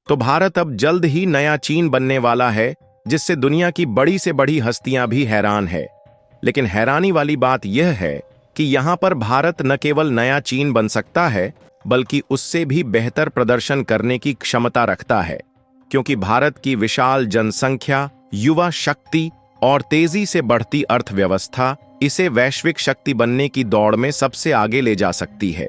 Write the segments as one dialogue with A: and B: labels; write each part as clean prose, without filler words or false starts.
A: तो भारत अब जल्द ही नया चीन बनने वाला है, जिससे दुनिया की बड़ी से बड़ी हस्तियां भी हैरान है। लेकिन हैरानी वाली बात यह है कि यहां पर भारत न केवल नया चीन बन सकता है, बल्कि उससे भी बेहतर प्रदर्शन करने की क्षमता रखता है, क्योंकि भारत की विशाल जनसंख्या, युवा शक्ति और तेजी से बढ़ती अर्थव्यवस्था इसे वैश्विक शक्ति बनने की दौड़ में सबसे आगे ले जा सकती है।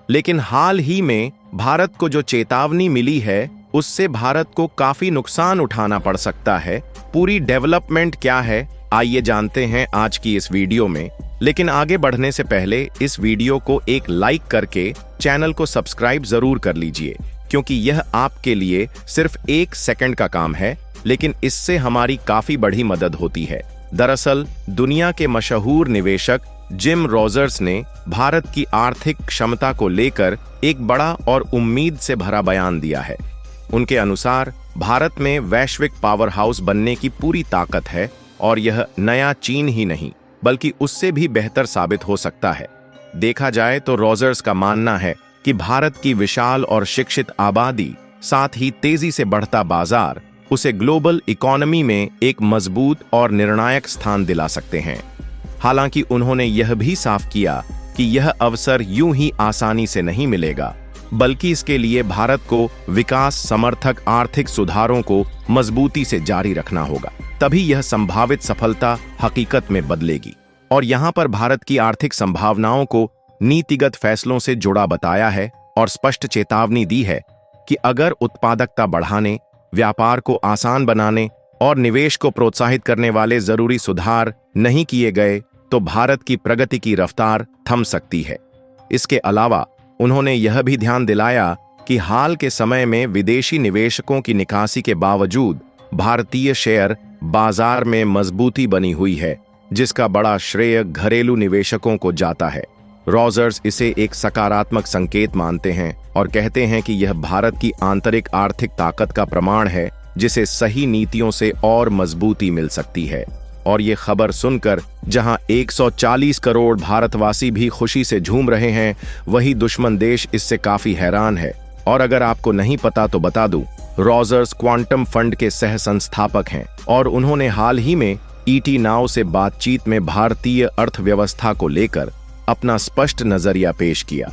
A: लेकिन हाल ही में भारत को जो चेतावनी मिली है, उससे भारत को काफी नुकसान उठाना पड़ सकता है। पूरी डेवलपमेंट क्या है, आइए जानते हैं आज की इस वीडियो में। लेकिन आगे बढ़ने से पहले इस वीडियो को एक लाइक करके चैनल को सब्सक्राइब जरूर कर लीजिए, क्योंकि यह आपके लिए सिर्फ 1 सेकंड का काम है, लेकिन इससे हमारी काफी बड़ी मदद होती है। दरअसल दुनिया के मशहूर निवेशक जिम रोजर्स ने भारत की आर्थिक क्षमता को लेकर एक बड़ा और उम्मीद से भरा बयान दिया है। उनके अनुसार भारत में वैश्विक पावर हाउस बनने की पूरी ताकत है और यह नया चीन ही नहीं, बल्कि उससे भी बेहतर साबित हो सकता है। देखा जाए तो रोजर्स का मानना है कि भारत की विशाल और शिक्षित आबादी, साथ ही तेजी से बढ़ता बाजार उसे ग्लोबल इकोनॉमी में एक मजबूत और निर्णायक स्थान दिला सकते हैं। हालांकि उन्होंने यह भी साफ किया कि यह अवसर यूं ही आसानी से नहीं मिलेगा, बल्कि इसके लिए भारत को विकास समर्थक आर्थिक सुधारों को मजबूती से जारी रखना होगा, तभी यह संभावित सफलता हकीकत में बदलेगी। और यहां पर भारत की आर्थिक संभावनाओं को नीतिगत फैसलों से जुड़ा बताया है और स्पष्ट चेतावनी दी है कि अगर उत्पादकता बढ़ाने, व्यापार को आसान बनाने और निवेश को प्रोत्साहित करने वाले जरूरी सुधार नहीं किए गए, तो भारत की प्रगति की रफ्तार थम सकती है। इसके अलावा उन्होंने यह भी ध्यान दिलाया कि हाल के समय में विदेशी निवेशकों की निकासी के बावजूद भारतीय शेयर बाजार में मजबूती बनी हुई है, जिसका बड़ा श्रेय घरेलू निवेशकों को जाता है। रोजर्स इसे एक सकारात्मक संकेत मानते हैं और कहते हैं कि यह भारत की आंतरिक आर्थिक ताकत का प्रमाण है, जिसे सही नीतियों से और मजबूती मिल सकती है। और ये खबर सुनकर जहां 140 करोड़ भारतवासी भी खुशी से झूम रहे हैं, वही दुश्मन देश इससे काफी हैरान है। और अगर आपको नहीं पता तो बता दूं, रोजर्स क्वांटम फंड के सह संस्थापक हैं और उन्होंने हाल ही में ईटी नाउ से बातचीत में भारतीय अर्थव्यवस्था को लेकर अपना स्पष्ट नजरिया पेश किया।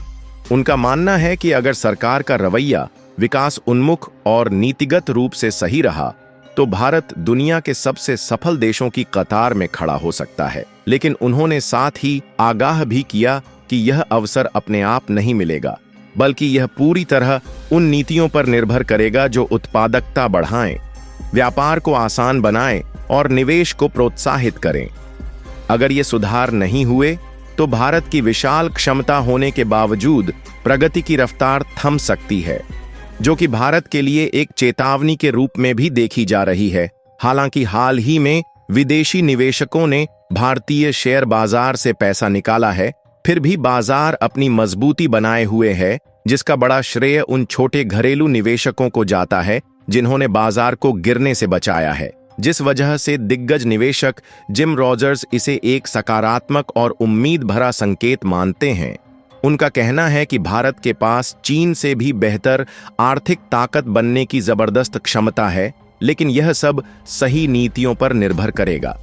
A: उनका मानना है कि अगर सरकार का रवैया विकास उन्मुख और नीतिगत रूप से सही रहा, तो भारत दुनिया के सबसे सफल देशों की कतार में खड़ा हो सकता है। लेकिन उन्होंने साथ ही आगाह भी किया कि यह अवसर अपने आप नहीं मिलेगा, बल्कि यह पूरी तरह उन नीतियों पर निर्भर करेगा जो उत्पादकता बढ़ाएं, व्यापार को आसान बनाएं और निवेश को प्रोत्साहित करें। अगर ये सुधार नहीं हुए, तो भारत की विशाल क्षमता होने के बावजूद प्रगति की रफ्तार थम सकती है, जो कि भारत के लिए एक चेतावनी के रूप में भी देखी जा रही है। हालांकि हाल ही में विदेशी निवेशकों ने भारतीय शेयर बाजार से पैसा निकाला है, फिर भी बाजार अपनी मजबूती बनाए हुए है, जिसका बड़ा श्रेय उन छोटे घरेलू निवेशकों को जाता है जिन्होंने बाजार को गिरने से बचाया है। जिस वजह से दिग्गज निवेशक जिम रोजर्स इसे एक सकारात्मक और उम्मीद भरा संकेत मानते हैं। उनका कहना है कि भारत के पास चीन से भी बेहतर आर्थिक ताकत बनने की जबरदस्त क्षमता है, लेकिन यह सब सही नीतियों पर निर्भर करेगा।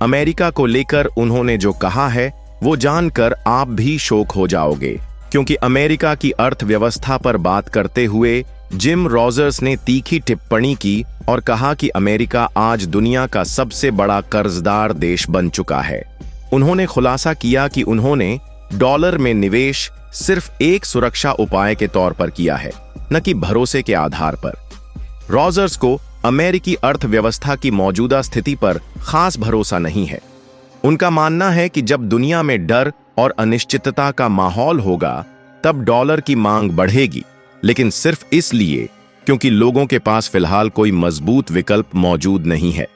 A: अमेरिका को लेकर उन्होंने जो कहा है, वो जानकर आप भी शॉक हो जाओगे, क्योंकि अमेरिका की अर्थव्यवस्था पर बात करते हुए जिम रोजर्स ने तीखी टिप्पणी की और कहा कि अमेरिका आज दुनिया का सबसे बड़ा कर्जदार देश बन चुका है। उन्होंने खुलासा किया कि उन्होंने डॉलर में निवेश सिर्फ एक सुरक्षा उपाय के तौर पर किया है, न कि भरोसे के आधार पर। रोजर्स को अमेरिकी अर्थव्यवस्था की मौजूदा स्थिति पर खास भरोसा नहीं है। उनका मानना है कि जब दुनिया में डर और अनिश्चितता का माहौल होगा, तब डॉलर की मांग बढ़ेगी, लेकिन सिर्फ इसलिए क्योंकि लोगों के पास फिलहाल कोई मजबूत विकल्प मौजूद नहीं है।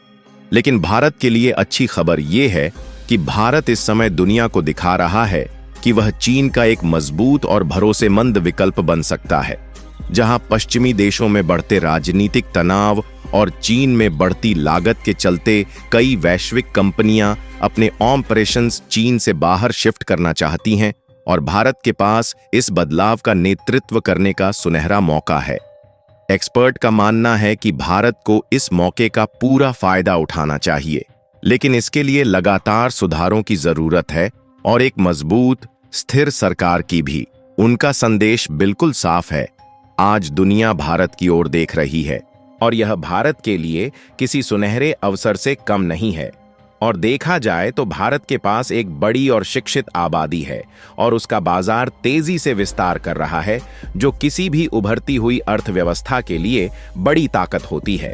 A: लेकिन भारत के लिए अच्छी खबर यह है कि भारत इस समय दुनिया को दिखा रहा है कि वह चीन का एक मजबूत और भरोसेमंद विकल्प बन सकता है। जहां पश्चिमी देशों में बढ़ते राजनीतिक तनाव और चीन में बढ़ती लागत के चलते कई वैश्विक कंपनियां अपने ऑपरेशंस चीन से बाहर शिफ्ट करना चाहती हैं, और भारत के पास इस बदलाव का नेतृत्व करने का सुनहरा मौका है। एक्सपर्ट का मानना है कि भारत को इस मौके का पूरा फायदा उठाना चाहिए, लेकिन इसके लिए लगातार सुधारों की जरूरत है और एक मजबूत, स्थिर सरकार की भी। उनका संदेश बिल्कुल साफ है। आज दुनिया भारत की ओर देख रही है और यह भारत के लिए किसी सुनहरे अवसर से कम नहीं है। और देखा जाए तो भारत के पास एक बड़ी और शिक्षित आबादी है और उसका बाजार तेजी से विस्तार कर रहा है, जो किसी भी उभरती हुई अर्थव्यवस्था के लिए बड़ी ताकत होती है।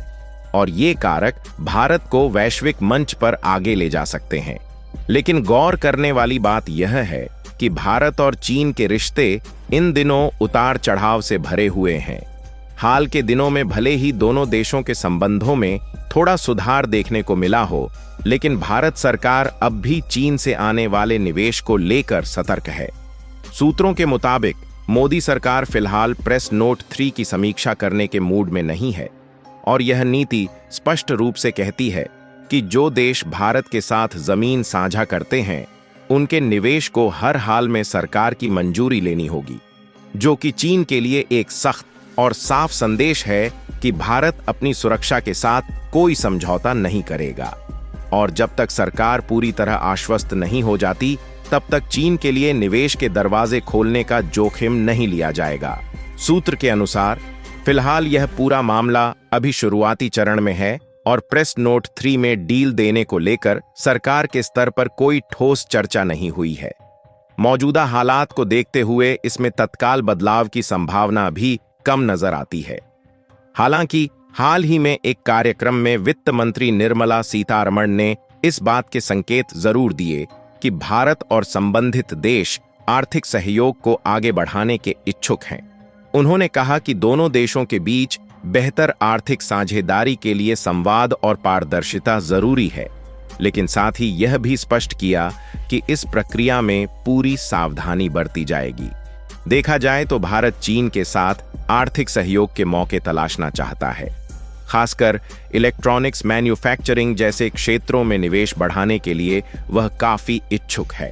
A: और ये कारक भारत को वैश्विक मंच पर आगे ले जा सकते हैं। लेकिन गौर करने वाली बात यह है कि भारत और चीन के रिश्ते इन दिनों उतार चढ़ाव से भरे हुए हैं। हाल के दिनों में भले ही दोनों देशों के संबंधों में थोड़ा सुधार देखने को मिला हो, लेकिन भारत सरकार अब भी चीन से आने वाले निवेश को लेकर सतर्क है। सूत्रों के मुताबिक मोदी सरकार फिलहाल प्रेस नोट 3 की समीक्षा करने के मूड में नहीं है और यह नीति स्पष्ट रूप से कहती है कि जो देश भारत के साथ जमीन साझा करते हैं, उनके निवेश को हर हाल में सरकार की मंजूरी लेनी होगी, जो कि चीन के लिए एक सख्त और साफ संदेश है कि भारत अपनी सुरक्षा के साथ कोई समझौता नहीं करेगा। और जब तक सरकार पूरी तरह आश्वस्त नहीं हो जाती, तब तक चीन के लिए निवेश के दरवाजे खोलने का जोखिम नहीं लिया जाएगा। सूत्र के अनुसार फिलहाल यह पूरा मामला अभी शुरुआती चरण में है और प्रेस नोट 3 में डील देने को लेकर सरकार के स्तर पर कोई ठोस चर्चा नहीं हुई है। मौजूदा हालात को देखते हुए इसमें तत्काल बदलाव की संभावना भी कम नजर आती है। हालांकि हाल ही में एक कार्यक्रम में वित्त मंत्री निर्मला सीतारमण ने इस बात के संकेत जरूर दिए कि भारत और संबंधित देश आर्थिक सहयोग को आगे बढ़ाने के इच्छुक हैं। उन्होंने कहा कि दोनों देशों के बीच बेहतर आर्थिक साझेदारी के लिए संवाद और पारदर्शिता जरूरी है, लेकिन साथ ही यह भी स्पष्ट किया कि इस प्रक्रिया में पूरी सावधानी बरती जाएगी। देखा जाए तो भारत चीन के साथ आर्थिक सहयोग के मौके तलाशना चाहता है, खासकर इलेक्ट्रॉनिक्स मैन्युफैक्चरिंग जैसे क्षेत्रों में निवेश बढ़ाने के लिए वह काफी इच्छुक है।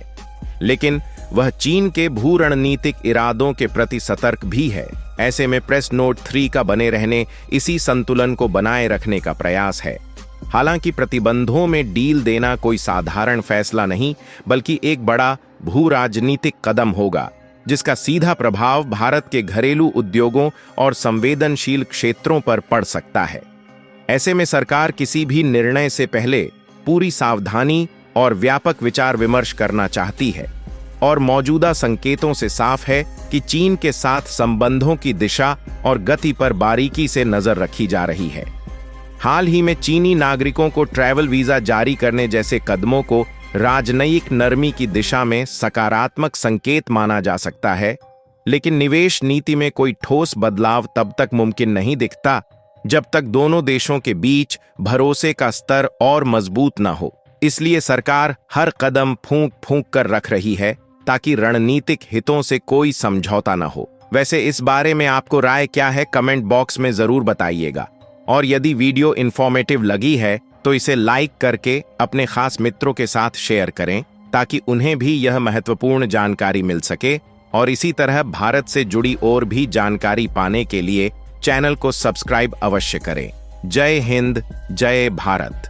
A: लेकिन वह चीन के भू रणनीतिक इरादों के प्रति सतर्क भी है। ऐसे में प्रेस नोट 3 का बने रहने इसी संतुलन को बनाए रखने का प्रयास है। हालांकि प्रतिबंधों में डील देना कोई साधारण फैसला नहीं, बल्कि एक बड़ा भू राजनीतिक कदम होगा, जिसका सीधा प्रभाव भारत के घरेलू उद्योगों और संवेदनशील क्षेत्रों पर पड़ सकता है। ऐसे में सरकार किसी भी निर्णय से पहले पूरी सावधानी और व्यापक विचार विमर्श करना चाहती है और मौजूदा संकेतों से साफ है कि चीन के साथ संबंधों की दिशा और गति पर बारीकी से नजर रखी जा रही है। हाल ही में चीनी नागरिकों को ट्रैवल वीजा जारी करने जैसे कदमों को राजनयिक नरमी की दिशा में सकारात्मक संकेत माना जा सकता है, लेकिन निवेश नीति में कोई ठोस बदलाव तब तक मुमकिन नहीं दिखता जब तक दोनों देशों के बीच भरोसे का स्तर और मजबूत न हो। इसलिए सरकार हर कदम फूंक फूंक कर रख रही है ताकि रणनीतिक हितों से कोई समझौता न हो। वैसे इस बारे में आपको राय क्या है, कमेंट बॉक्स में जरूर बताइएगा। और यदि वीडियो इंफॉर्मेटिव लगी है तो इसे लाइक करके अपने खास मित्रों के साथ शेयर करें, ताकि उन्हें भी यह महत्वपूर्ण जानकारी मिल सके। और इसी तरह भारत से जुड़ी और भी जानकारी पाने के लिए चैनल को सब्सक्राइब अवश्य करें। जय हिंद, जय भारत।